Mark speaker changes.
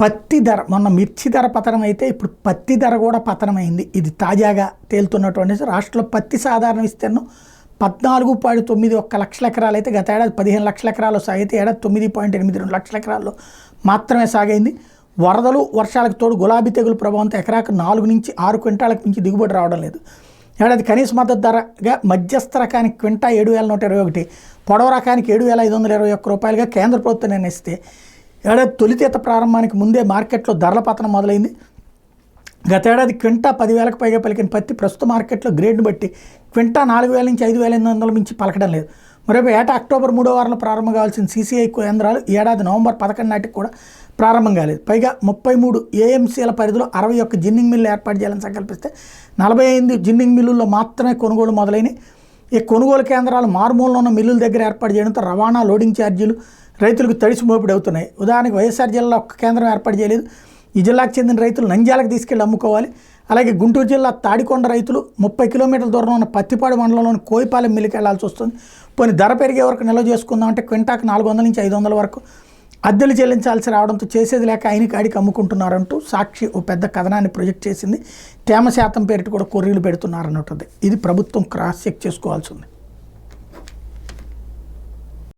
Speaker 1: పత్తి ధర మొన్న మిర్చి ధర పతనం అయితే ఇప్పుడు పత్తి ధర కూడా పతనమైంది. ఇది తాజాగా తేలుతున్నటువంటి రాష్ట్రంలో పత్తి సాధారణ విస్తీర్ణం 14.91 లక్షల ఎకరాలు అయితే గత ఏడాది 15 లక్షల ఎకరాలు సాగితే ఏడాది 9.82 లక్షల ఎకరాల్లో మాత్రమే సాగైంది. వరదలు వర్షాలకు తోడు గులాబీ తెగులు ప్రభావంతో ఎకరాకు 4 నుంచి 6 క్వింటాలకు మించి దిగుబడి రావడం లేదు. ఏడాది కనీస మద్దతు ధరగా మధ్యస్థ రకానికి క్వింటా 7,121, పొడవ రకానికి 7,521 రూపాయలుగా కేంద్ర ప్రభుత్వం నిర్ణయిస్తే ఏడాది తొలితేత ప్రారంభానికి ముందే మార్కెట్లో ధరల పతనం మొదలైంది. గతేడాది క్వింటా 10,000కు పైగా పలికిన పత్తి ప్రస్తుత మార్కెట్లో గ్రేడ్ను బట్టి క్వింటా 4,000 నుంచి 5,800 మించి పలకడం లేదు. మరోవైపు ఏటా అక్టోబర్ 3వ వారంలో ప్రారంభం కావాల్సిన CCI కేంద్రాలు ఏడాది నవంబర్ 11 నాటికి కూడా ప్రారంభం కాలేదు. పైగా 33 AMCల పరిధిలో 61 జిన్నింగ్ మిల్లు ఏర్పాటు చేయాలని సంకల్పిస్తే 45 జిన్నింగ్ మిల్లుల్లో మాత్రమే కొనుగోలు మొదలైనవి. ఈ కొనుగోలు కేంద్రాలు మారుమూలలో ఉన్న మిల్లుల దగ్గర ఏర్పాటు చేయడంతో రవాణా, లోడింగ్ ఛార్జీలు రైతులకు తడిసి మోపిడి అవుతున్నాయి. ఉదాహరణకు వైఎస్ఆర్ జిల్లాలో ఒక్క కేంద్రం ఏర్పాటు చేయలేదు. ఈ జిల్లాకు చెందిన రైతులు నంద్యాలకు తీసుకెళ్లి అమ్ముకోవాలి. అలాగే గుంటూరు జిల్లా తాడికొండ రైతులు 30 కిలోమీటర్ల దూరంలో ఉన్న పత్తిపాడు మండలంలోని కోయిపాలెం మిల్లుకి వెళ్లాల్సి వస్తుంది. పోనీ ధర పెరిగే వరకు నిల్వ చేసుకుందామంటే క్వింటాకు 400 నుంచి 500 వరకు అద్దెలు చెల్లించాల్సి రావడంతో చేసేది లేక ఆయనకి ఆడికి అమ్ముకుంటున్నారంటూ సాక్షి ఓ పెద్ద కథనాన్ని ప్రొజెక్ట్ చేసింది. తేమ శాతం పేరిట కూడా కొర్రీలు పెడుతున్నారన్నట్టుంది. ఇది ప్రభుత్వం క్రాస్ చెక్ చేసుకోవాల్సి ఉంది.